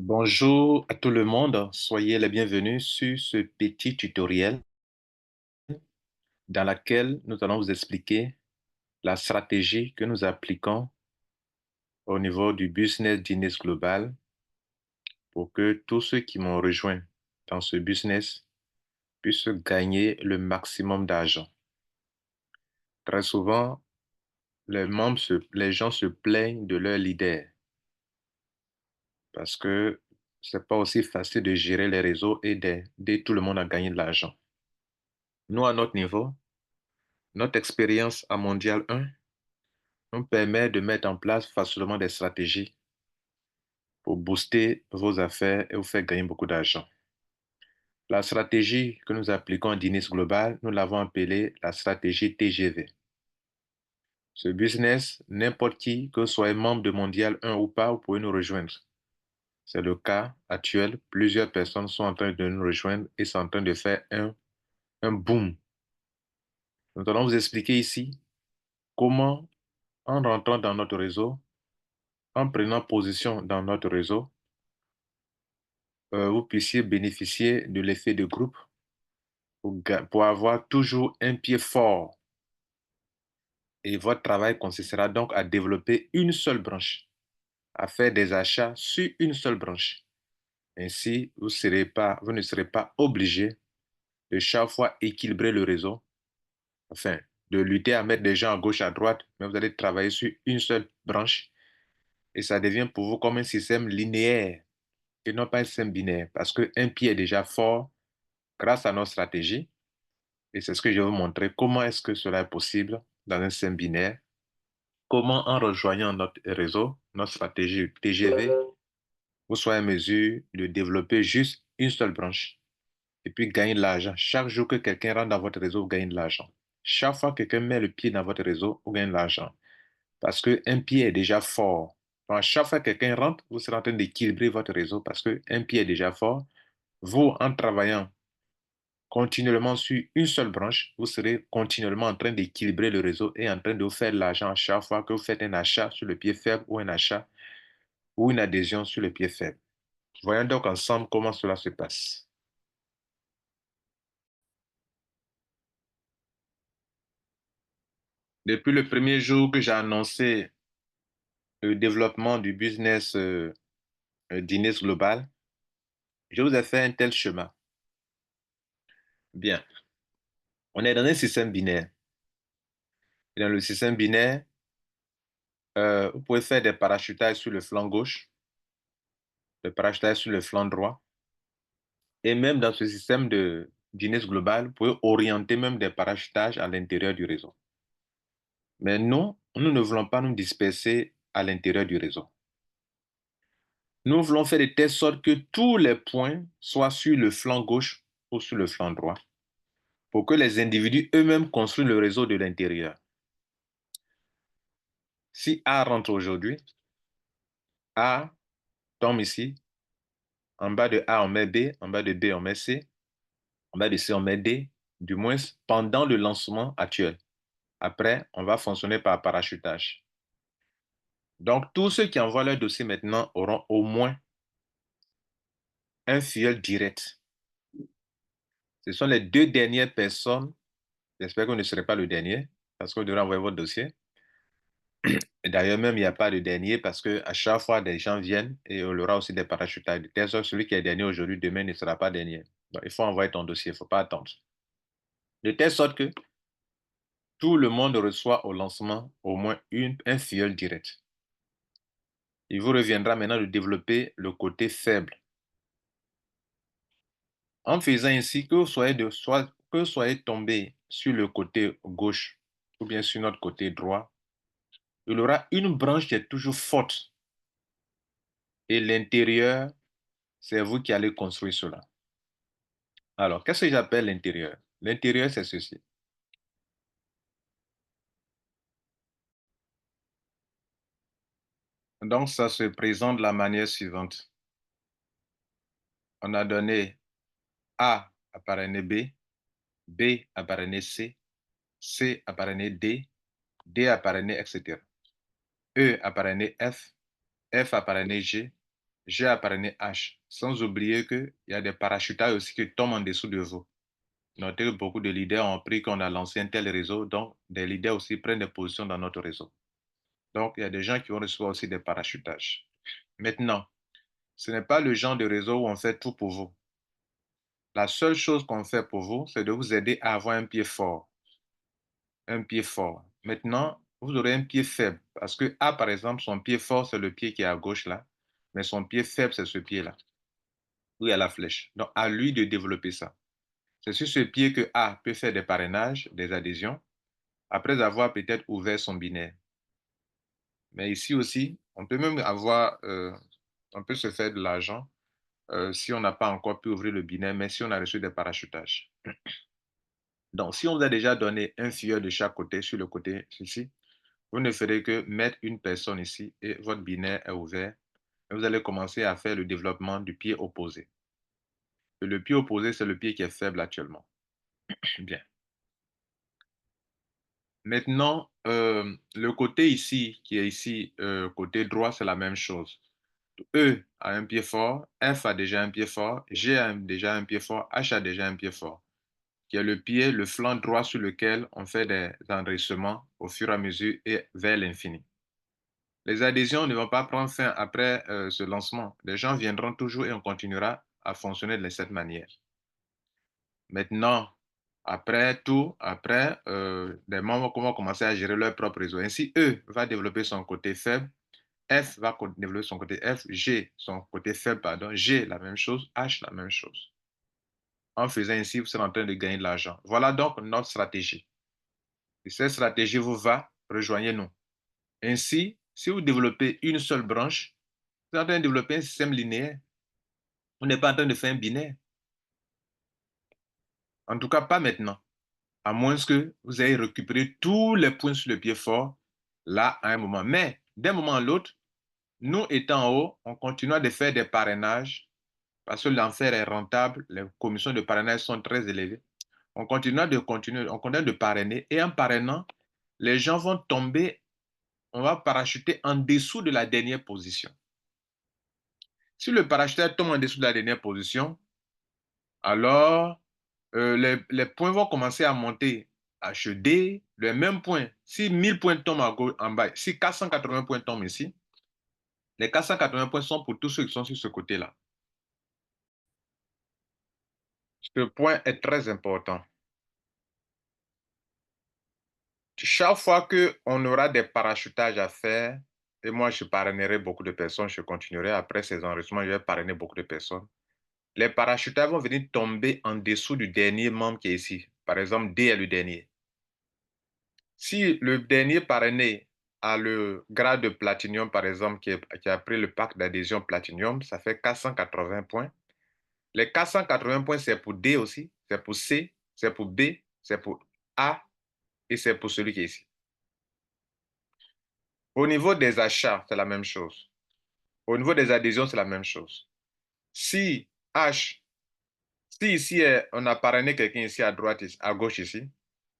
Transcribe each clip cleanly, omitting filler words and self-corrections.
Bonjour à tout le monde, soyez les bienvenus sur ce petit tutoriel dans lequel nous allons vous expliquer la stratégie que nous appliquons au niveau du business d'Inès Global pour que tous ceux qui m'ont rejoint dans ce business puissent gagner le maximum d'argent. Très souvent, les gens se plaignent de leur leader parce que c'est pas aussi facile de gérer les réseaux et d'aider tout le monde à gagner de l'argent. Nous, à notre niveau, notre expérience à Mondial 1 nous permet de mettre en place facilement des stratégies pour booster vos affaires et vous faire gagner beaucoup d'argent. La stratégie que nous appliquons à Dinis Global, nous l'avons appelée la stratégie TGV. Ce business, n'importe qui, que soit membre de Mondial 1 ou pas, vous pouvez nous rejoindre. C'est le cas actuel. Plusieurs personnes sont en train de nous rejoindre et sont en train de faire un boom. Nous allons vous expliquer ici comment, en rentrant dans notre réseau, en prenant position dans notre réseau, vous puissiez bénéficier de l'effet de groupe pour avoir toujours un pied fort. Et votre travail consistera donc à développer une seule branche, à faire des achats sur une seule branche. Ainsi, vous ne serez pas obligé de chaque fois équilibrer le réseau, enfin, de lutter à mettre des gens à gauche, à droite, mais vous allez travailler sur une seule branche et ça devient pour vous comme un système linéaire et non pas un système binaire parce qu'un pied est déjà fort grâce à notre stratégie. Et c'est ce que je vais vous montrer. Comment est-ce que cela est possible dans un système binaire? Comment, en rejoignant notre réseau, notre stratégie TGV, vous soyez en mesure de développer juste une seule branche et puis gagner de l'argent. Chaque jour que quelqu'un rentre dans votre réseau, vous gagnez de l'argent. Chaque fois que quelqu'un met le pied dans votre réseau, vous gagnez de l'argent. Parce qu'un pied est déjà fort. Donc, à chaque fois que quelqu'un rentre, vous serez en train d'équilibrer votre réseau parce qu'un pied est déjà fort. Vous, en travaillant continuellement sur une seule branche, vous serez continuellement en train d'équilibrer le réseau et en train de vous faire de l'argent à chaque fois que vous faites un achat sur le pied faible ou un achat ou une adhésion sur le pied faible. Voyons donc ensemble comment cela se passe. Depuis le premier jour que j'ai annoncé le développement du business d'Inès Global, je vous ai fait un tel schéma. Bien, on est dans un système binaire. Et dans le système binaire, vous pouvez faire des parachutages sur le flanc gauche, des parachutages sur le flanc droit. Et même dans ce système de Guinness Global, vous pouvez orienter même des parachutages à l'intérieur du réseau. Mais nous ne voulons pas nous disperser à l'intérieur du réseau. Nous voulons faire de telle sorte que tous les points soient sur le flanc gauche ou sur le flanc droit pour que les individus eux-mêmes construisent le réseau de l'intérieur. Si A rentre aujourd'hui, A tombe ici, en bas de A on met B, en bas de B on met C, en bas de C on met D, du moins pendant le lancement actuel. Après, on va fonctionner par parachutage. Donc, tous ceux qui envoient leur dossier maintenant auront au moins un filleul direct. Ce sont les deux dernières personnes. J'espère que vous ne serez pas le dernier parce que vous devrez envoyer votre dossier. Et d'ailleurs, même, il n'y a pas de dernier parce qu'à chaque fois, des gens viennent et on aura aussi des parachutages. De telle sorte, celui qui est dernier aujourd'hui, demain ne sera pas dernier. Donc, il faut envoyer ton dossier, il ne faut pas attendre. De telle sorte que tout le monde reçoit au lancement au moins un filleul direct. Il vous reviendra maintenant de développer le côté faible. En faisant ainsi, que vous soyez tombé sur le côté gauche ou bien sur notre côté droit, il y aura une branche qui est toujours forte. Et l'intérieur, c'est vous qui allez construire cela. Alors, qu'est-ce que j'appelle l'intérieur? L'intérieur, c'est ceci. Donc, ça se présente de la manière suivante. On a donné A à parrainer B, B à parrainer C, C à parrainer D, D à parrainer, etc. E à parrainer F, F à parrainer G, G a parrainé H. Sans oublier qu'il y a des parachutages aussi qui tombent en dessous de vous. Notez que beaucoup de leaders ont appris qu'on a lancé un tel réseau, donc des leaders aussi prennent des positions dans notre réseau. Donc, il y a des gens qui vont recevoir aussi des parachutages. Maintenant, ce n'est pas le genre de réseau où on fait tout pour vous. La seule chose qu'on fait pour vous, c'est de vous aider à avoir un pied fort. Un pied fort. Maintenant, vous aurez un pied faible. Parce que A, par exemple, son pied fort, c'est le pied qui est à gauche là. Mais son pied faible, c'est ce pied-là, où il y a la flèche. Donc, à lui de développer ça. C'est sur ce pied que A peut faire des parrainages, des adhésions, après avoir peut-être ouvert son binaire. Mais ici aussi, on peut même avoir, on peut se faire de l'argent si on n'a pas encore pu ouvrir le binaire, mais si on a reçu des parachutages. Donc, si on vous a déjà donné un filleul de chaque côté, sur le côté ici, vous ne ferez que mettre une personne ici et votre binaire est ouvert. Et vous allez commencer à faire le développement du pied opposé. Et le pied opposé, c'est le pied qui est faible actuellement. Bien. Maintenant, le côté ici, qui est ici, côté droit, c'est la même chose. E a un pied fort, F a déjà un pied fort, G a déjà un pied fort, H a déjà un pied fort, qui est le pied, le flanc droit sur lequel on fait des enrichissements au fur et à mesure et vers l'infini. Les adhésions ne vont pas prendre fin après ce lancement. Les gens viendront toujours et on continuera à fonctionner de cette manière. Maintenant, après tout, après, les membres vont commencer à gérer leur propre réseau. Ainsi, E va développer son côté faible, F va développer son côté F, G son côté faible, pardon, G la même chose, H la même chose. En faisant ainsi, vous serez en train de gagner de l'argent. Voilà donc notre stratégie. Si cette stratégie vous va, rejoignez-nous. Ainsi, si vous développez une seule branche, vous êtes en train de développer un système linéaire. Vous n'êtes pas en train de faire un binaire. En tout cas, pas maintenant. À moins que vous ayez récupéré tous les points sur le pied fort, là, à un moment. Mais, d'un moment à l'autre, nous étant en haut, on continue de faire des parrainages parce que l'enfer est rentable, les commissions de parrainage sont très élevées. On continue on continue de parrainer et en parrainant, les gens vont tomber, on va parachuter en dessous de la dernière position. Si le parachuteur tombe en dessous de la dernière position, alors les points vont commencer à monter HD, le même point. Si 1000 points tombent en bas, si 480 points tombent ici, les 480 points sont pour tous ceux qui sont sur ce côté-là. Ce point est très important. Chaque fois qu'on aura des parachutages à faire, et moi je parrainerai beaucoup de personnes, je continuerai après ces enregistrements, je vais parrainer beaucoup de personnes. Les parachutages vont venir tomber en dessous du dernier membre qui est ici. Par exemple, D est le dernier. Si le dernier parrainé a le grade de platinium, par exemple, qui a pris le pack d'adhésion platinium, ça fait 480 points. Les 480 points, c'est pour D aussi, c'est pour C, c'est pour B, c'est pour A et c'est pour celui qui est ici. Au niveau des achats, c'est la même chose. Au niveau des adhésions, c'est la même chose. Si H, si ici on a parrainé quelqu'un ici à droite, à gauche ici,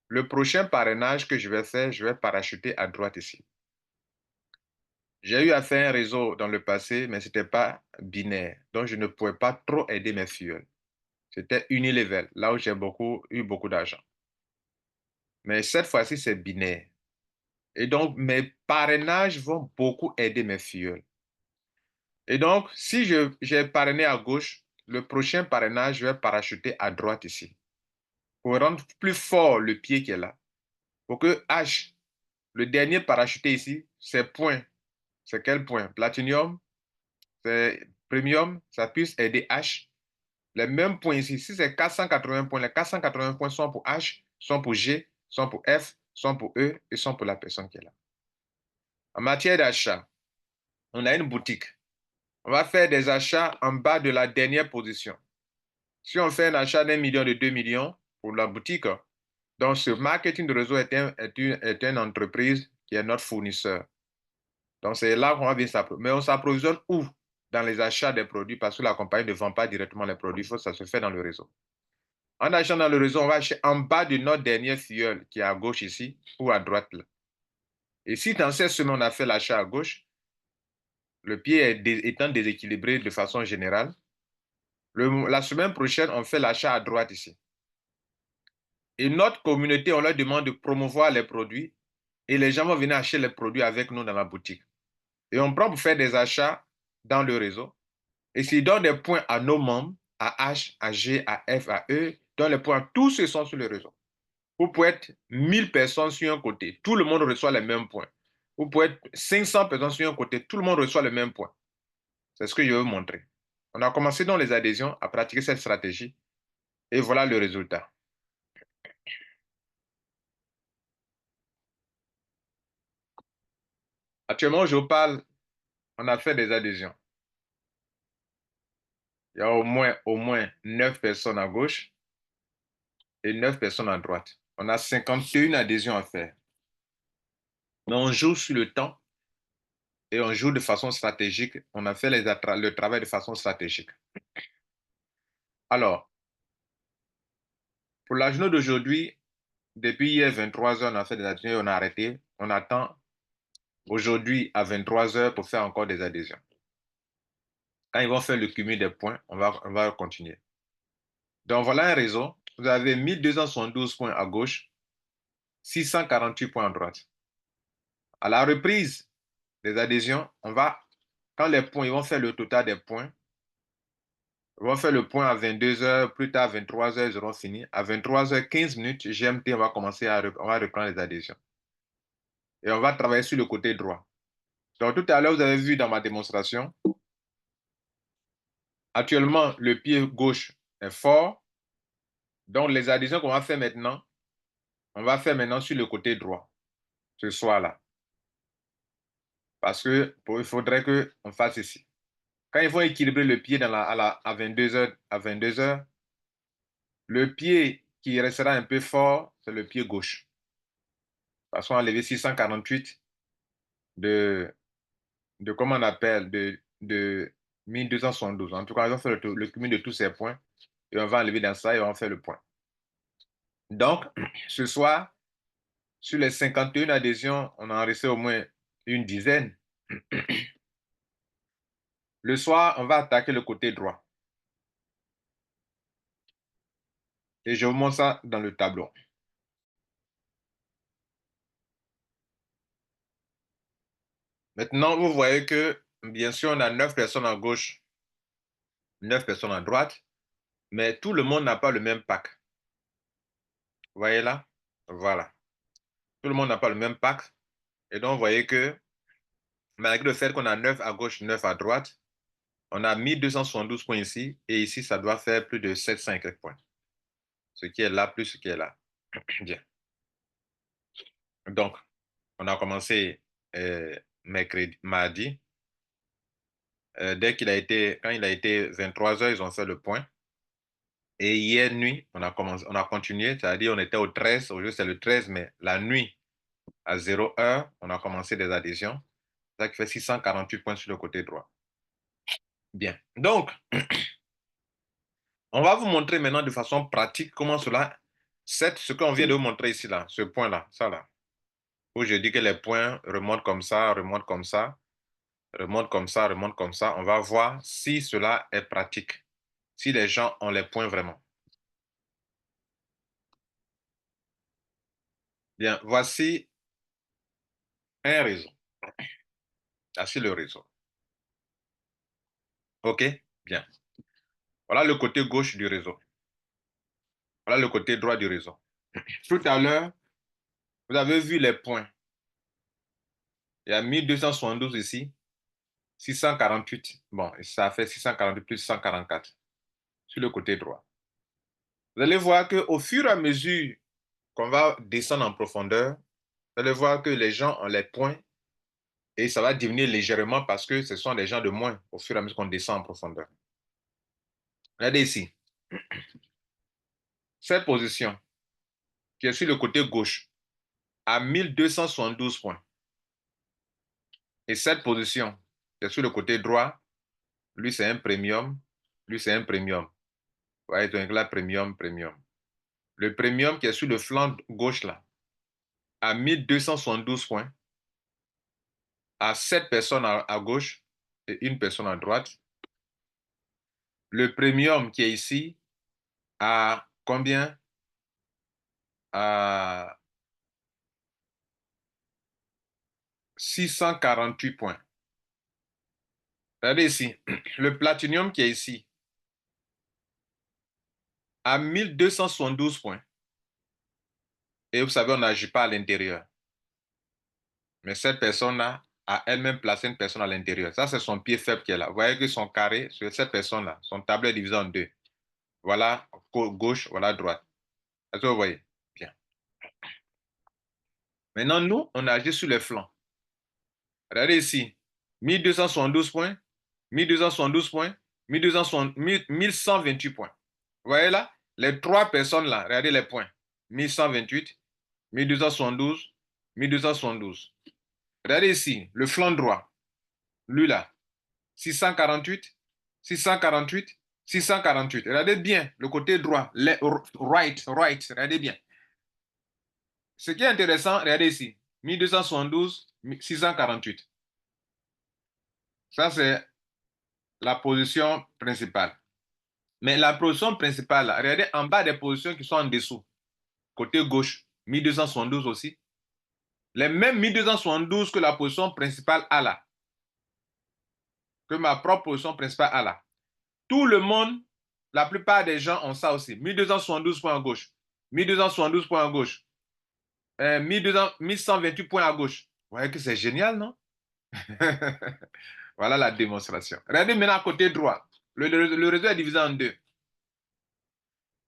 le prochain parrainage que je vais faire, je vais parachuter à droite ici. J'ai eu à faire un réseau dans le passé, mais ce n'était pas binaire. Donc, je ne pouvais pas trop aider mes filles. C'était unilevel, là où j'ai eu beaucoup d'argent. Mais cette fois-ci, c'est binaire. Et donc, mes parrainages vont beaucoup aider mes filles. Et donc, si j'ai parrainé à gauche, le prochain parrainage, je vais parachuter à droite ici. Pour rendre plus fort le pied qui est là. Pour que H, le dernier parachuté ici, c'est point. C'est quel point? Platinum, c'est premium, ça puisse aider H. Les mêmes points ici, si c'est 480 points, les 480 points sont pour H, sont pour G, sont pour F, sont pour E et sont pour la personne qui est là. En matière d'achat, on a une boutique. On va faire des achats en bas de la dernière position. Si on fait un achat d'1 million, de 2 millions pour la boutique, donc ce marketing de réseau est une entreprise qui est notre fournisseur. Donc c'est là qu'on va bien s'approvisionner. Mais on s'approvisionne où? Dans les achats des produits parce que la compagnie ne vend pas directement les produits, ça se fait dans le réseau. En achetant dans le réseau, on va acheter en bas de notre dernière filleule qui est à gauche ici ou à droite là. Et si dans cette semaine on a fait l'achat à gauche, Le pied étant déséquilibré de façon générale, la semaine prochaine, on fait l'achat à droite ici. Et notre communauté, on leur demande de promouvoir les produits et les gens vont venir acheter les produits avec nous dans la boutique. Et on prend pour faire des achats dans le réseau. Et s'ils donnent des points à nos membres, à H, à G, à F, à E, donnent les points, tous ceux sont sur le réseau. Vous pouvez être 1000 personnes sur un côté, tout le monde reçoit les mêmes points. Vous pouvez être 500 personnes sur un côté, tout le monde reçoit les mêmes points. C'est ce que je veux vous montrer. On a commencé dans les adhésions à pratiquer cette stratégie et voilà le résultat. Actuellement, je vous parle, on a fait des adhésions. Il y a au moins 9 personnes à gauche et 9 personnes à droite. On a 51 adhésions à faire. Mais on joue sur le temps et on joue de façon stratégique. On a fait le travail de façon stratégique. Alors, pour la journée d'aujourd'hui, depuis hier 23 heures, on a fait des adhésions et on a arrêté. On attend aujourd'hui à 23 heures pour faire encore des adhésions. Quand ils vont faire le cumul des points, on va continuer. Donc voilà un réseau. Vous avez 1272 points à gauche, 648 points à droite. À la reprise des adhésions, quand les points, ils vont faire le total des points, ils vont faire le point à 22 heures, plus tard à 23 heures, ils auront fini. À 23 heures 15 minutes, GMT, on va reprendre les adhésions. Et on va travailler sur le côté droit. Donc tout à l'heure, vous avez vu dans ma démonstration, actuellement, le pied gauche est fort. Donc les adhésions qu'on va faire maintenant, on va faire maintenant sur le côté droit, ce soir-là. Parce qu'il faudrait qu'on fasse ici. Quand ils vont équilibrer le pied à 22 heures, le pied qui restera un peu fort, c'est le pied gauche. Parce qu'on a enlevé 648 de comment on appelle, de 1272. En tout cas, on va faire le cumul de tous ces points et on va enlever dans ça et on va faire le point. Donc, ce soir, sur les 51 adhésions, on a resté au moins une dizaine. Le soir, on va attaquer le côté droit. Et je vous montre ça dans le tableau. Maintenant, vous voyez que, bien sûr, on a 9 personnes à gauche, 9 personnes à droite, mais tout le monde n'a pas le même pack. Vous voyez là? Voilà. Tout le monde n'a pas le même pack. Et donc, vous voyez que, malgré le fait qu'on a 9 à gauche, 9 à droite, on a 1272 points ici, et ici, ça doit faire plus de 700 et quelques points. Ce qui est là, plus ce qui est là. Bien. Donc, on a commencé mardi. Quand il a été 23 heures, ils ont fait le point. Et hier nuit, on a continué, c'est-à-dire on était au 13, aujourd'hui c'est le 13, mais la nuit, à 0 heure, on a commencé des adhésions. Ça qui fait 648 points sur le côté droit. Bien. Donc, on va vous montrer maintenant de façon pratique comment ce qu'on vient de vous montrer ici, là, ce point-là, ça là, où je dis que les points remontent comme ça, remontent comme ça, remontent comme ça, remontent comme ça. On va voir si cela est pratique, si les gens ont les points vraiment. Bien, voici un réseau. Voici le réseau. OK? Bien. Voilà le côté gauche du réseau. Voilà le côté droit du réseau. Tout à l'heure, vous avez vu les points. Il y a 1272 ici, 648. Bon, ça fait 648 plus 144 sur le côté droit. Vous allez voir qu'au fur et à mesure qu'on va descendre en profondeur, vous allez voir que les gens ont les points et ça va diminuer légèrement parce que ce sont des gens de moins au fur et à mesure qu'on descend en profondeur. Regardez ici. Cette position qui est sur le côté gauche a 1272 points. Et cette position qui est sur le côté droit, lui c'est un premium, lui c'est un premium. Vous voyez, donc là, premium, premium. Le premium qui est sur le flanc gauche là a 1272 points, a 7 personnes à gauche et une personne à droite. Le premium qui est ici a combien? À 648 points. Regardez ici. Le platinium qui est ici a 1272 points. Et vous savez, on n'agit pas à l'intérieur. Mais cette personne-là a elle-même placé une personne à l'intérieur. Ça, c'est son pied faible qui est là. Vous voyez que son carré sur cette personne-là, son tableau est divisé en deux. Voilà gauche, voilà droite. Est-ce que vous voyez? Bien. Maintenant, nous, on agit sur les flancs. Regardez ici. 1272 points, 1272 points, 1128 points. Vous voyez là? Les trois personnes là, regardez les points. 1128, 1272, 1272. Regardez ici, le flanc droit. Lui là, 648, 648, 648. Regardez bien le côté droit, right, regardez bien. Ce qui est intéressant, regardez ici, 1272, 648. Ça, c'est la position principale. Mais la position principale, là, regardez en bas des positions qui sont en dessous. Côté gauche, 1272 aussi. Les mêmes 1272 que la position principale a là. Que ma propre position principale a là. Tout le monde, la plupart des gens ont ça aussi. 1272 points à gauche. 1272 points à gauche. 1128 points à gauche. Vous voyez que c'est génial, non? Voilà la démonstration. Regardez maintenant à côté droit. Le réseau est divisé en deux.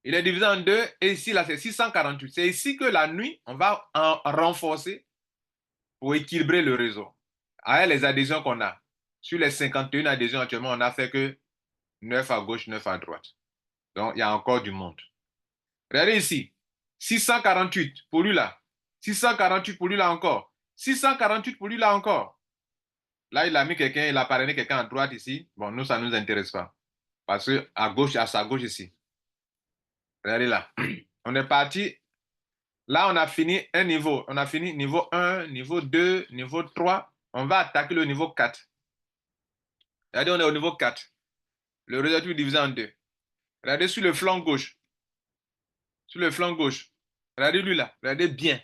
Il est divisé en deux et ici, là, c'est 648. C'est ici que la nuit, on va en renforcer pour équilibrer le réseau. Avec les adhésions qu'on a, sur les 51 adhésions actuellement, on n'a fait que 9 à gauche, 9 à droite. Donc, il y a encore du monde. Regardez ici, 648 pour lui là, 648 pour lui là encore, 648 pour lui là encore. Là, il a mis quelqu'un, il a parrainé quelqu'un à droite ici. Bon, nous, ça ne nous intéresse pas. Parce qu'à gauche, à sa gauche ici. Regardez là. On est parti. Là, on a fini un niveau. On a fini niveau 1, niveau 2, niveau 3. On va attaquer le niveau 4. Regardez, on est au niveau 4. Le résultat est divisé en deux. Regardez sur le flanc gauche. Sur le flanc gauche. Regardez lui là. Regardez bien.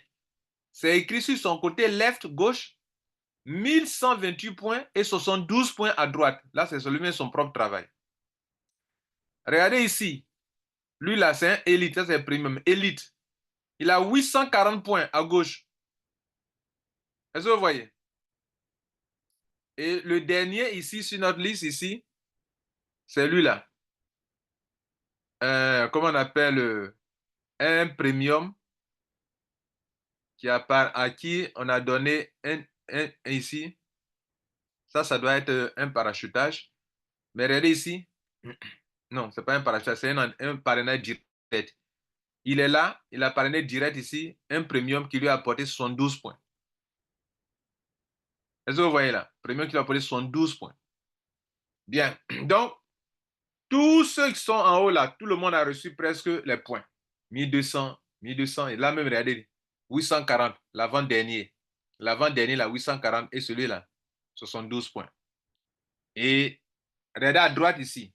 C'est écrit sur son côté left, gauche, 1128 points et 72 points à droite. Là, c'est seulement son propre travail. Regardez ici. Lui là, c'est un élite. Ça, c'est premium. Élite. Il a 840 points à gauche. Est-ce que vous voyez? Et le dernier ici, sur notre liste ici, c'est lui là. Comment on appelle un premium à qui on a donné un ici. Ça doit être un parachutage. Mais regardez ici. Non, ce n'est pas un parachutage, c'est un parrainage direct. Il est là, il a parrainé direct ici, un premium qui lui a apporté 72 points. Est-ce que vous voyez là? Premium qui lui a apporté 72 points. Bien. Donc, tous ceux qui sont en haut là, tout le monde a reçu presque les points. 1200, 1200, et là même, regardez, 840, l'avant-dernier. L'avant-dernier, là, 840, et celui-là, 72 points. Et regardez à droite ici.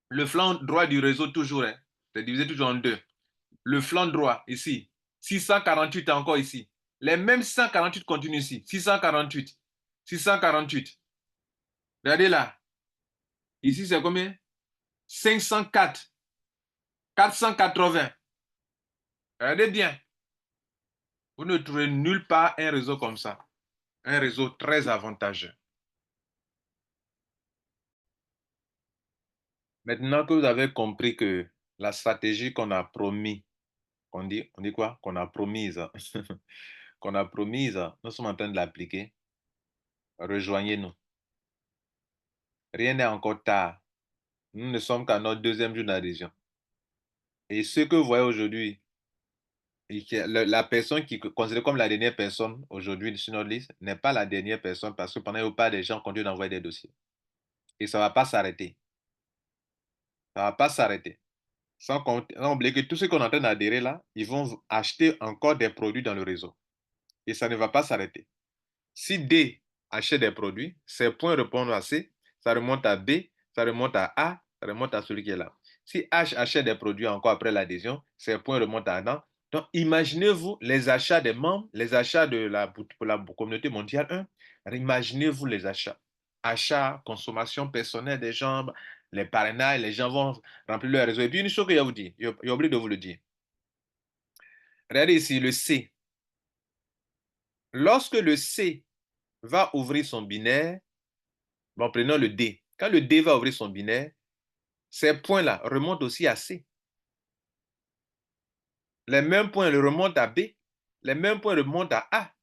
Le flanc droit du réseau, toujours, hein, c'est divisé toujours en deux. Le flanc droit, ici, 648 encore ici. Les mêmes 648 continuent ici. 648, 648. Regardez là. Ici, c'est combien? 504, 480. Regardez bien. Vous ne trouvez nulle part un réseau comme ça. Un réseau très avantageux. Maintenant que vous avez compris que la stratégie qu'on a promis, on dit quoi? Qu'on a promise, qu'on a promise, nous sommes en train de l'appliquer. Rejoignez-nous. Rien n'est encore tard. Nous ne sommes qu'à notre deuxième jour d'adhésion. Et ce que vous voyez aujourd'hui, la personne qui est considérée comme la dernière personne aujourd'hui sur notre liste n'est pas la dernière personne parce que pendant que pas des gens continuent d'envoyer des dossiers. Et ça ne va pas s'arrêter. Ça ne va pas s'arrêter. Sans oublier que tous ceux qu'on est en train d'adhérer là, ils vont acheter encore des produits dans le réseau. Et ça ne va pas s'arrêter. Si dès achète des produits, ces points répondent à C, ça remonte à B, ça remonte à A, ça remonte à celui qui est là. Si H achète des produits encore après l'adhésion, ces points remontent à Adam. Donc, imaginez-vous les achats des membres, les achats pour la communauté mondiale 1. Imaginez-vous les achats. Achats, consommation personnelle des gens, les parrainages, les gens vont remplir leur réseau. Et puis, une chose que je vais vous dire, j'ai oublié de vous le dire. Regardez ici, le C. Lorsque le C va ouvrir son binaire, bon, prenons le D. Quand le D va ouvrir son binaire, ces points-là remontent aussi à C. Les mêmes points remontent à B. Les mêmes points remontent à A.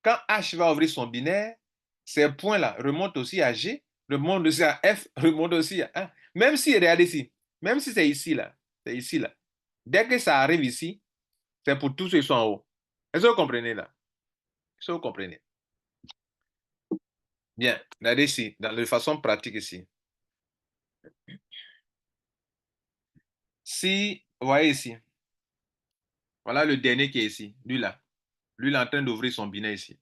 Quand H va ouvrir son binaire, ces points-là remontent aussi à G, remontent aussi à F, remontent aussi à A. Même si, regardez ici, même si c'est ici, là, c'est ici, là. Dès que ça arrive ici, c'est pour tous ceux qui sont en haut. Est-ce que vous comprenez, là? Est-ce que vous comprenez? Bien, regardez ici, de façon pratique ici. Si, vous voyez ici, voilà le dernier qui est ici, lui là. Lui, il est en train d'ouvrir son binaire ici.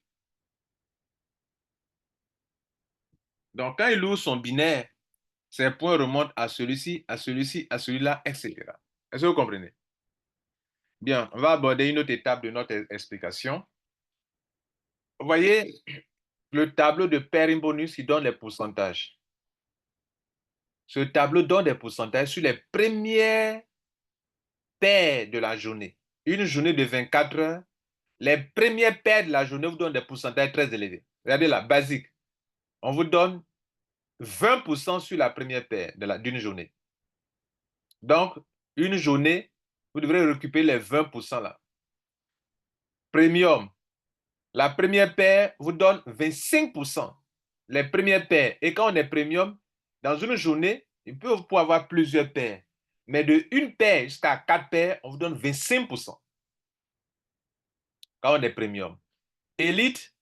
Donc, quand il ouvre son binaire, ses points remontent à celui-ci, à celui-ci, à celui-là, etc. Est-ce que vous comprenez? Bien, on va aborder une autre étape de notre explication. Vous voyez le tableau de Perrin-Bonus qui donne les pourcentages. Ce tableau donne des pourcentages sur les premières paires de la journée. Une journée de 24 heures, les premières paires de la journée vous donnent des pourcentages très élevés. Regardez là, basique. On vous donne 20% sur la première paire d'une journée. Donc, une journée, vous devrez récupérer les 20% là. Premium, la première paire vous donne 25%. Les premières paires. Et quand on est premium, dans une journée, il peut avoir plusieurs paires. Mais de une paire jusqu'à 4 paires, on vous donne 25%. Quand on est premium. Élite,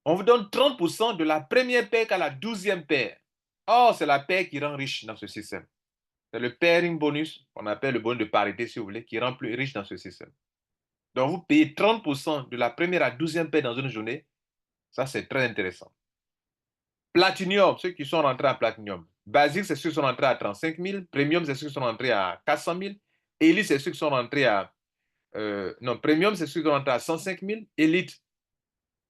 on vous donne 30% de la première paire qu'à la 12e paire. Or, c'est la paire qui rend riche dans ce système. C'est le pairing bonus, qu'on appelle le bonus de parité, si vous voulez, qui rend plus riche dans ce système. Donc, vous payez 30% de la première à 12e paire dans une journée. Ça, c'est très intéressant. Platinum, ceux qui sont rentrés à Platinum. Basique, c'est ceux qui sont rentrés à 35 000. Premium, c'est ceux qui sont rentrés à 400 000. Elite, c'est ceux qui sont rentrés à... non, Premium, c'est ceux qui sont rentrés à 105 000. Elite,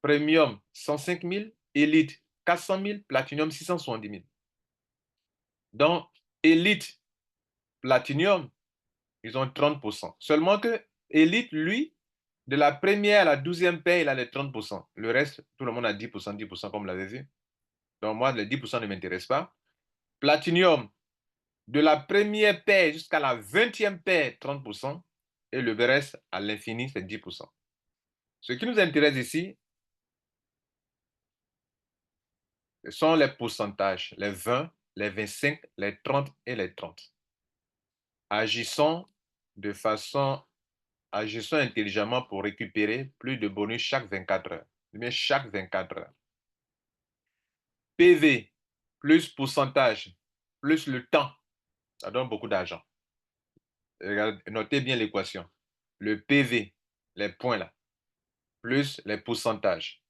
Premium, 105 000. Elite, 400 000. Platinum, 670 000. Donc, Elite, Platinum, ils ont 30%. Seulement que Elite, lui, de la première à la 12e paire, il a les 30%. Le reste, tout le monde a 10%, 10%, comme vous l'avez vu. Donc, moi, les 10% ne m'intéressent pas. Platinum, de la première paire jusqu'à la 20e paire, 30%. Et le reste, à l'infini, c'est 10%. Ce qui nous intéresse ici, ce sont les pourcentages, les 20, les 25, les 30 et les 30. Agissons intelligemment pour récupérer plus de bonus chaque 24 heures. Mais chaque 24 heures. PV plus pourcentage plus le temps, ça donne beaucoup d'argent. Notez bien l'équation. Le PV, les points là, plus les pourcentages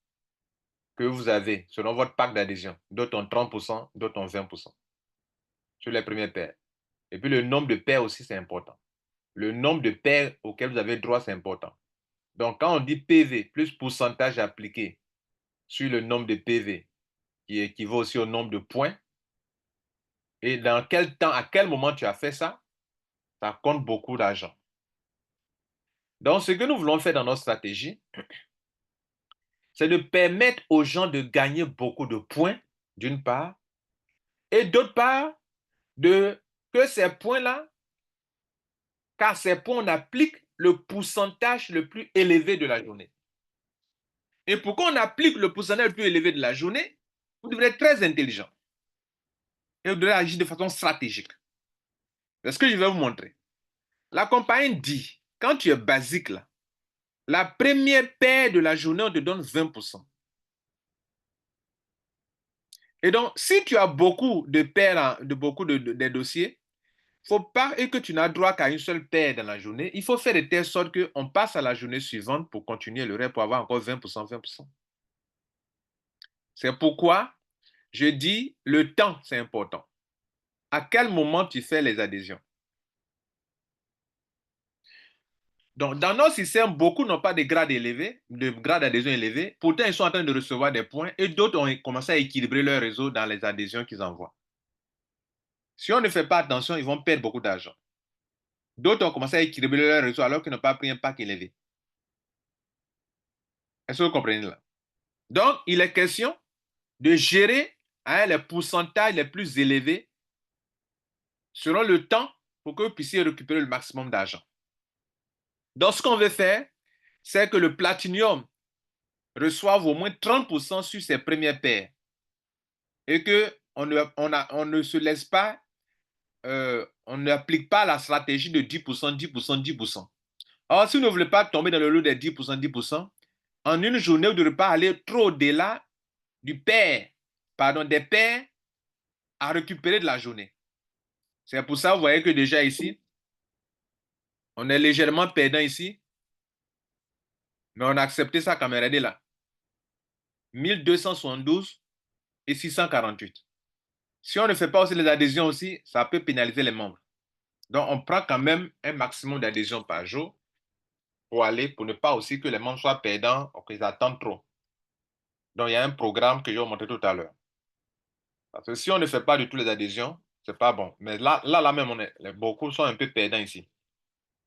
que vous avez selon votre pack d'adhésion. D'autres ont 30%, d'autres ont 20% sur les premières paires. Et puis le nombre de paires aussi, c'est important. Le nombre de paires auxquelles vous avez droit, c'est important. Donc, quand on dit PV plus pourcentage appliqué sur le nombre de PV, qui équivaut aussi au nombre de points, et dans quel temps, à quel moment tu as fait ça, ça compte beaucoup d'argent. Donc, ce que nous voulons faire dans notre stratégie, c'est de permettre aux gens de gagner beaucoup de points, d'une part, et d'autre part, que ces points-là, car ces points, on applique le pourcentage le plus élevé de la journée. Et pour qu'on applique le pourcentage le plus élevé de la journée, vous devrez être très intelligent. Et vous devrez agir de façon stratégique. C'est ce que je vais vous montrer. La compagnie dit, quand tu es basique là, la première paire de la journée, on te donne 20%. Et donc, si tu as beaucoup de paires, de dossiers, il ne faut pas que tu n'as droit qu'à une seule paire dans la journée. Il faut faire de telle sorte qu'on passe à la journée suivante pour continuer le reste, pour avoir encore 20%, 20%. C'est pourquoi je dis le temps, c'est important. À quel moment tu fais les adhésions? Donc, dans nos systèmes, beaucoup n'ont pas de grade élevé, de grade d'adhésion élevé. Pourtant, ils sont en train de recevoir des points et d'autres ont commencé à équilibrer leur réseau dans les adhésions qu'ils envoient. Si on ne fait pas attention, ils vont perdre beaucoup d'argent. D'autres ont commencé à équilibrer leur réseau alors qu'ils n'ont pas pris un pack élevé. Est-ce que vous comprenez là? Donc, il est question de gérer les pourcentages les plus élevés selon le temps pour que vous puissiez récupérer le maximum d'argent. Donc, ce qu'on veut faire, c'est que le Platinium reçoive au moins 30% sur ses premières paires et qu'on ne se laisse pas, on n'applique pas la stratégie de 10%, 10%, 10%. Alors, si vous ne voulez pas tomber dans le lot des 10%, 10%, en une journée, vous ne devez pas aller trop au-delà des paires à récupérer de la journée. C'est pour ça, vous voyez que déjà ici, on est légèrement perdant ici, mais on a accepté ça quand même. Regardez là. 1272 et 648. Si on ne fait pas aussi les adhésions aussi, ça peut pénaliser les membres. Donc, on prend quand même un maximum d'adhésions par jour pour ne pas aussi que les membres soient perdants ou qu'ils attendent trop. Donc, il y a un programme que je vais vous montrer tout à l'heure. Parce que si on ne fait pas du tout les adhésions, c'est pas bon. Mais là même, beaucoup sont un peu perdants ici.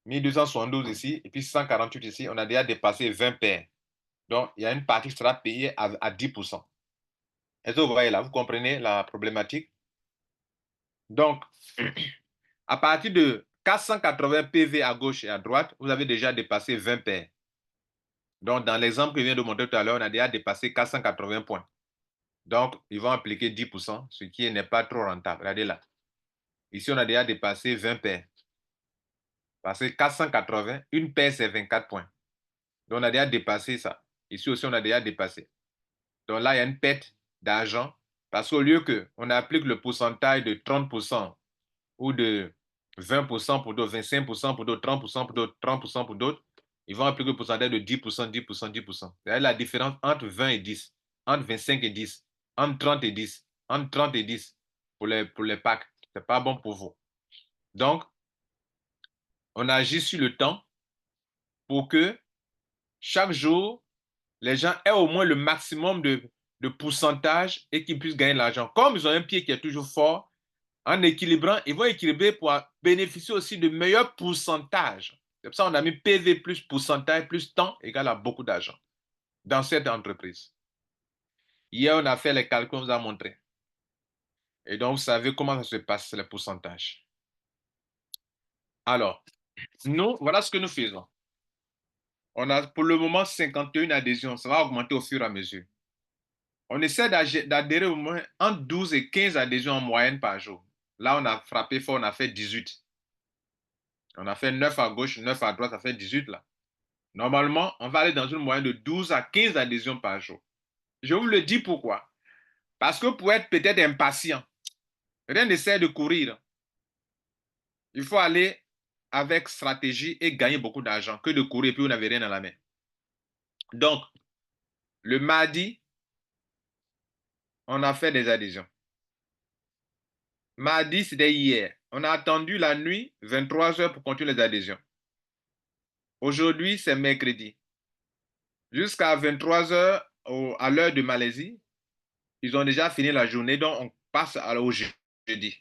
1272 ici, et puis 148 ici, on a déjà dépassé 20 paires. Donc, il y a une partie qui sera payée à 10%. Est-ce que vous voyez là, vous comprenez la problématique? Donc, à partir de 480 PV à gauche et à droite, vous avez déjà dépassé 20 paires. Donc, dans l'exemple que je viens de montrer tout à l'heure, on a déjà dépassé 480 points. Donc, ils vont appliquer 10%, ce qui n'est pas trop rentable. Regardez là. Ici, on a déjà dépassé 20 paires. Parce que 480, une paire, c'est 24 points. Donc, on a déjà dépassé ça. Ici aussi, on a déjà dépassé. Donc là, il y a une perte d'argent. Parce qu'au lieu qu'on applique le pourcentage de 30% ou de 20% pour d'autres, 25% pour d'autres, 30% pour d'autres, 30% pour d'autres, ils vont appliquer le pourcentage de 10%, 10%, 10%. C'est la différence entre 20 et 10, entre 25 et 10, entre 30 et 10, entre 30 et 10 pour les packs. Ce n'est pas bon pour vous. Donc, on agit sur le temps pour que chaque jour, les gens aient au moins le maximum de pourcentage et qu'ils puissent gagner de l'argent. Comme ils ont un pied qui est toujours fort, en équilibrant, ils vont équilibrer pour bénéficier aussi de meilleurs pourcentages. C'est pour ça qu'on a mis PV plus pourcentage plus temps égale à beaucoup d'argent dans cette entreprise. Hier, on a fait les calculs, on vous a montré. Et donc, vous savez comment ça se passe, les pourcentages. Alors, nous, voilà ce que nous faisons. On a pour le moment 51 adhésions. Ça va augmenter au fur et à mesure. On essaie d'adhérer au moins entre 12 et 15 adhésions en moyenne par jour. Là, on a frappé fort, on a fait 18. On a fait 9 à gauche, 9 à droite, ça fait 18 là. Normalement, on va aller dans une moyenne de 12 à 15 adhésions par jour. Je vous le dis pourquoi. Parce que pour être peut-être impatient, rien n'essaie de courir. Il faut aller avec stratégie et gagner beaucoup d'argent que de courir et puis vous n'avez rien dans la main. Donc, le mardi, on a fait des adhésions. Mardi, c'était hier. On a attendu la nuit, 23 heures pour continuer les adhésions. Aujourd'hui, c'est mercredi. Jusqu'à 23 heures à l'heure de Malaisie, ils ont déjà fini la journée, donc on passe au jeudi.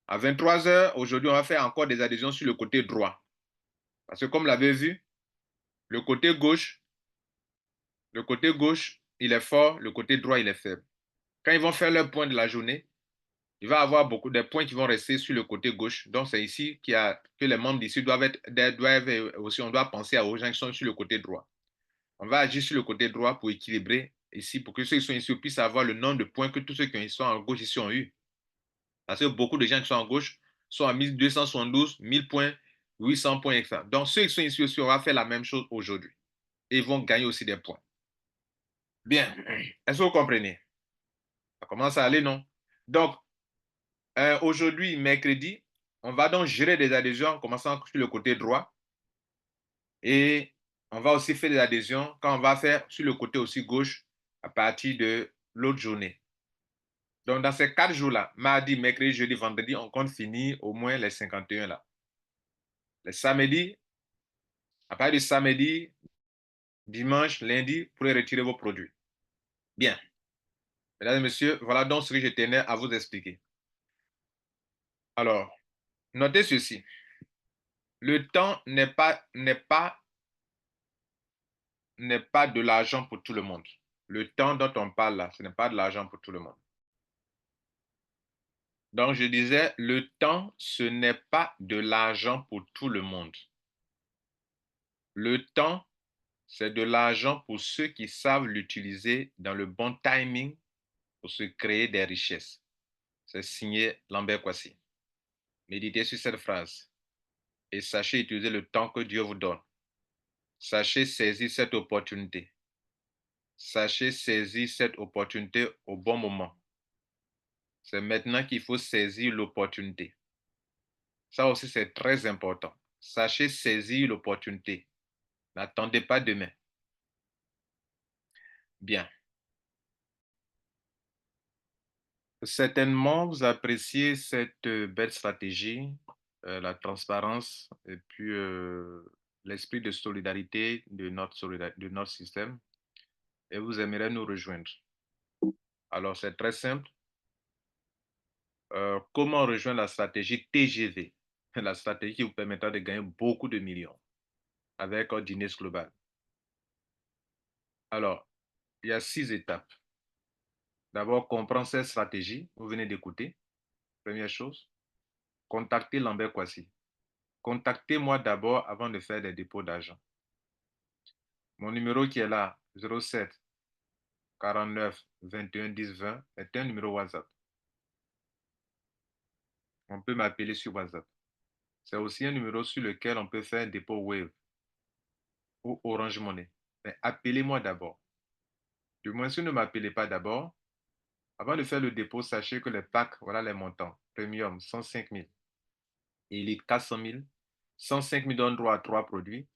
À 23 heures, aujourd'hui, on va faire encore des adhésions sur le côté droit. Parce que comme vous l'avez vu, le côté gauche, il est fort, le côté droit, il est faible. Quand ils vont faire leur point de la journée, il va y avoir beaucoup de points qui vont rester sur le côté gauche. Donc, c'est ici que les membres d'ici doivent aussi, on doit penser aux gens qui sont sur le côté droit. On va agir sur le côté droit pour équilibrer ici, pour que ceux qui sont ici puissent avoir le nombre de points que tous ceux qui sont en gauche ici ont eu. Parce que beaucoup de gens qui sont en gauche sont à 1272, 1000 points, 800 points, etc. Donc, ceux qui sont ici aussi, on va faire la même chose aujourd'hui. Et ils vont gagner aussi des points. Bien. Est-ce que vous comprenez? Ça commence à aller, non? Donc, aujourd'hui, mercredi, on va donc gérer des adhésions en commençant sur le côté droit. Et on va aussi faire des adhésions quand on va faire sur le côté aussi gauche à partir de l'autre journée. Donc, dans ces 4 jours-là, mardi, mercredi, jeudi, vendredi, on compte finir au moins les 51 là. Les samedis, à partir du samedi, dimanche, lundi, vous pourrez retirer vos produits. Bien. Mesdames et messieurs, voilà donc ce que je tenais à vous expliquer. Alors, notez ceci. Le temps n'est pas de l'argent pour tout le monde. Le temps dont on parle là, ce n'est pas de l'argent pour tout le monde. Donc, je disais, le temps, ce n'est pas de l'argent pour tout le monde. Le temps, c'est de l'argent pour ceux qui savent l'utiliser dans le bon timing pour se créer des richesses. C'est signé Lambert Kwasi. Méditez sur cette phrase et sachez utiliser le temps que Dieu vous donne. Sachez saisir cette opportunité. Sachez saisir cette opportunité au bon moment. C'est maintenant qu'il faut saisir l'opportunité. Ça aussi, c'est très important. Sachez saisir l'opportunité. N'attendez pas demain. Bien. Certainement, vous appréciez cette belle stratégie, la transparence et puis l'esprit de solidarité de notre système et vous aimerez nous rejoindre. Alors, c'est très simple. Comment rejoindre la stratégie TGV, la stratégie qui vous permettra de gagner beaucoup de millions avec Ordinance Global. Alors, il y a 6 étapes. D'abord, comprendre cette stratégie, vous venez d'écouter. Première chose, contactez Lambert Kwasi. Contactez-moi d'abord avant de faire des dépôts d'argent. Mon numéro qui est là, 07 49 21 10 20, est un numéro WhatsApp. On peut m'appeler sur WhatsApp. C'est aussi un numéro sur lequel on peut faire un dépôt Wave ou Orange Money. Mais appelez-moi d'abord. Du moins, si vous ne m'appelez pas d'abord, avant de faire le dépôt, sachez que les packs, voilà les montants. Premium, 105 000. Elite, 400 000. 105 000 donne droit à 3 produits.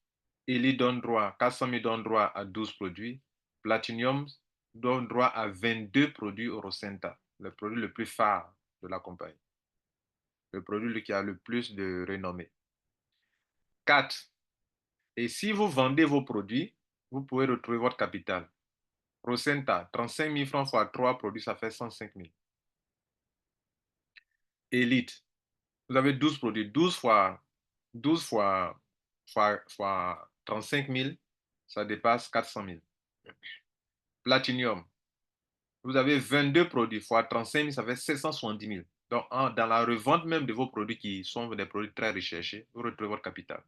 Elite donne droit, 400 000 donne droit à 12 produits. Platinum donne droit à 22 produits Eurocenta, le produit le plus phare de la compagnie. Le produit qui a le plus de renommée. 4. Et si vous vendez vos produits, vous pouvez retrouver votre capital. Rosenta, 35 000 francs fois 3 produits, ça fait 105 000. Elite, vous avez 12 produits. 12 fois 35 000, ça dépasse 400 000. Platinum, vous avez 22 produits fois 35 000, ça fait 770 000. Donc, dans la revente même de vos produits qui sont des produits très recherchés, vous retrouvez votre capital.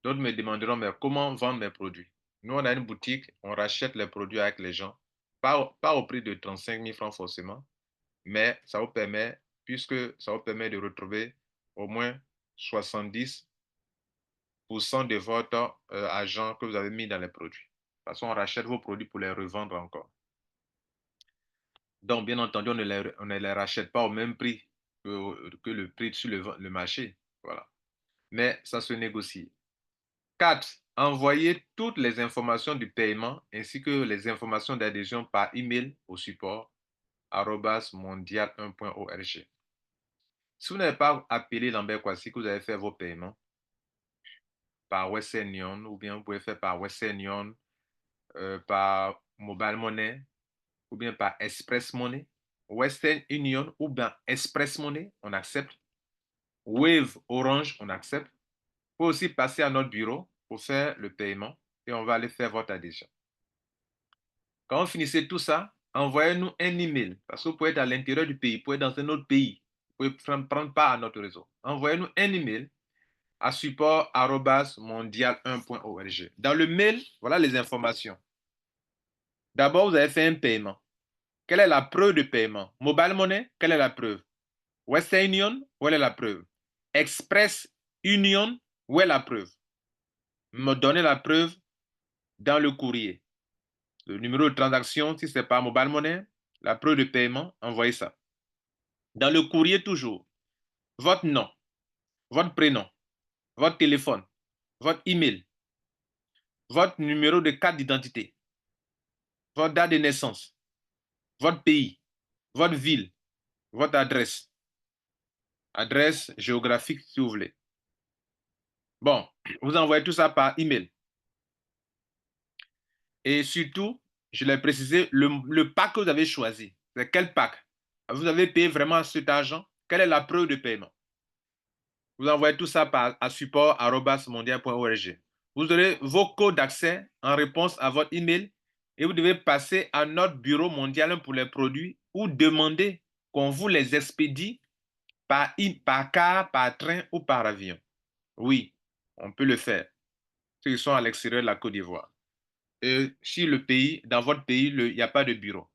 D'autres me demanderont, mais comment vendre mes produits? Nous, on a une boutique, on rachète les produits avec les gens, pas au prix de 35 000 francs forcément, mais ça vous permet, puisque ça vous permet de retrouver au moins 70% de votre argent que vous avez mis dans les produits. De toute façon, on rachète vos produits pour les revendre encore. Donc, bien entendu, on ne les rachète pas au même prix que le prix sur le marché. Voilà. Mais ça se négocie. 4. Envoyez toutes les informations du paiement ainsi que les informations d'adhésion par email au support mondial1.org. Si vous n'avez pas appelé Lambert Kwasi, que vous avez fait vos paiements par Western Union ou bien vous pouvez faire par Western Union, par Mobile Money ou bien par Express Money. Western Union ou bien Express Money, on accepte. Wave Orange, on accepte. Vous pouvez aussi passer à notre bureau pour faire le paiement et on va aller faire votre adhésion. Quand vous finissez tout ça, envoyez-nous un email parce que vous pouvez être à l'intérieur du pays, vous pouvez être dans un autre pays, vous pouvez prendre part à notre réseau. Envoyez-nous un email à support@mondial1.org. Dans le mail, voilà les informations. D'abord, vous avez fait un paiement. Quelle est la preuve de paiement? Mobile Money, quelle est la preuve? Western Union, où est la preuve? Express Union, où est la preuve? Me donnez la preuve dans le courrier. Le numéro de transaction, si ce n'est pas Mobile Money, la preuve de paiement, envoyez ça. Dans le courrier toujours, votre nom, votre prénom, votre téléphone, votre email, votre numéro de carte d'identité. votre date de naissance, votre pays, votre ville, votre adresse géographique si vous voulez. Bon, vous envoyez tout ça par email. Et surtout, je l'ai précisé, le pack que vous avez choisi, c'est quel pack? Vous avez payé vraiment cet argent? Quelle est la preuve de paiement? Vous envoyez tout ça à support@mondial.org. Vous aurez vos codes d'accès en réponse à votre email et vous devez passer à notre bureau mondial pour les produits ou demander qu'on vous les expédie par car, par train ou par avion. Oui, on peut le faire. Ceux qui sont à l'extérieur de la Côte d'Ivoire. Et si dans votre pays, il n'y a pas de bureau.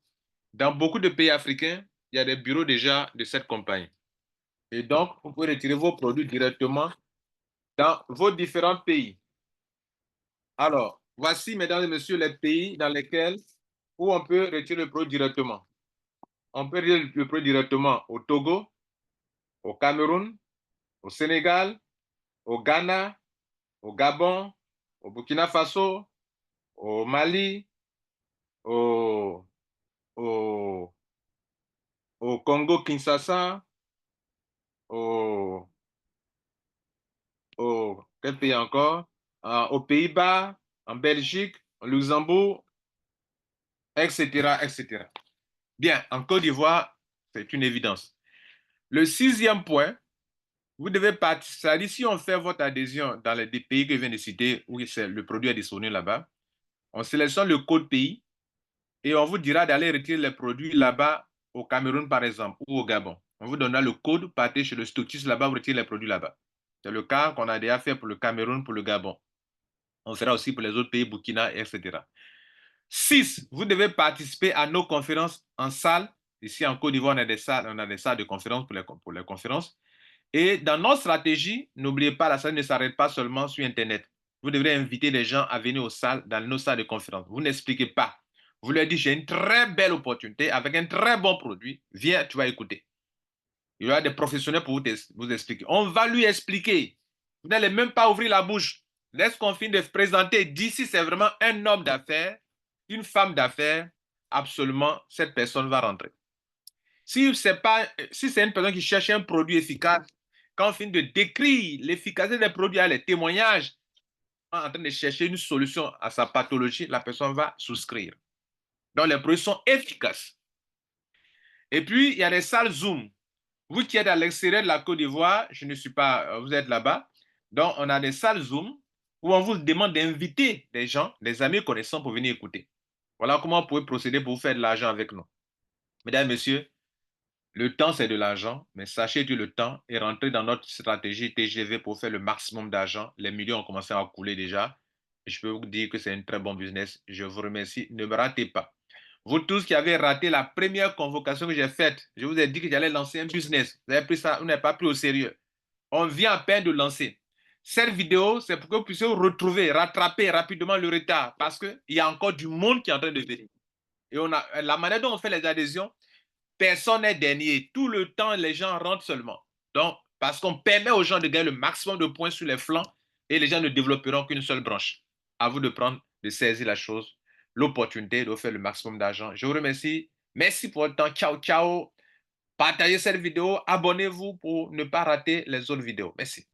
Dans beaucoup de pays africains, il y a des bureaux déjà de cette compagnie. Et donc, vous pouvez retirer vos produits directement dans vos différents pays. Alors, voici, mesdames et messieurs, les pays dans lesquels où on peut retirer le produit directement. On peut retirer le produit directement au Togo, au Cameroun, au Sénégal, au Ghana, au Gabon, au Burkina Faso, au Mali, au, au, au Congo-Kinshasa, quel pays encore? Aux Pays-Bas, en Belgique, au Luxembourg, etc., etc. Bien, en Côte d'Ivoire, c'est une évidence. Le sixième point, vous devez participer. C'est-à-dire, si on fait votre adhésion dans les pays que je viens de citer, où le produit est disponible là-bas, on sélectionne le code pays et on vous dira d'aller retirer les produits là-bas au Cameroun, par exemple, ou au Gabon. On vous donnera le code, partez chez le stockiste là-bas, vous retirez les produits là-bas. C'est le cas qu'on a déjà fait pour le Cameroun, pour le Gabon. On fera aussi pour les autres pays, Burkina, etc. 6. Vous devez participer à nos conférences en salle. Ici, en Côte d'Ivoire, on a des salles de conférences pour les conférences. Et dans notre stratégie, n'oubliez pas, la salle ne s'arrête pas seulement sur Internet. Vous devrez inviter les gens à venir aux salles, dans nos salles de conférence. Vous n'expliquez pas. Vous leur dites, j'ai une très belle opportunité avec un très bon produit. Viens, tu vas écouter. Il y aura des professionnels pour vous expliquer. On va lui expliquer. Vous n'allez même pas ouvrir la bouche. Laisse qu'on finisse de se présenter. D'ici, c'est vraiment un homme d'affaires, une femme d'affaires. Absolument, cette personne va rentrer. Si c'est une personne qui cherche un produit efficace, quand on finit de décrire l'efficacité des produits à les témoignages, en train de chercher une solution à sa pathologie, la personne va souscrire. Donc, les produits sont efficaces. Et puis, il y a des salles Zoom. Vous qui êtes à l'extérieur de la Côte d'Ivoire, je ne suis pas, vous êtes là-bas. Donc, on a des salles Zoom où on vous demande d'inviter des gens, des amis connaissants pour venir écouter. Voilà comment vous pouvez procéder pour vous faire de l'argent avec nous. Mesdames, Messieurs, le temps, c'est de l'argent, mais sachez que le temps est rentré dans notre stratégie TGV pour faire le maximum d'argent. Les millions ont commencé à couler déjà. Je peux vous dire que c'est un très bon business. Je vous remercie. Ne me ratez pas. Vous tous qui avez raté la première convocation que j'ai faite, je vous ai dit que j'allais lancer un business. Vous avez pris ça, vous n'avez pas pris au sérieux. On vient à peine de lancer. Cette vidéo, c'est pour que vous puissiez retrouver, rattraper rapidement le retard parce qu'il y a encore du monde qui est en train de venir. Et la manière dont on fait les adhésions, personne n'est dernier. Tout le temps, les gens rentrent seulement. Donc, parce qu'on permet aux gens de gagner le maximum de points sur les flancs et les gens ne développeront qu'une seule branche. À vous de saisir la chose, l'opportunité de faire le maximum d'argent. Je vous remercie. Merci pour votre temps. Ciao, ciao. Partagez cette vidéo. Abonnez-vous pour ne pas rater les autres vidéos. Merci.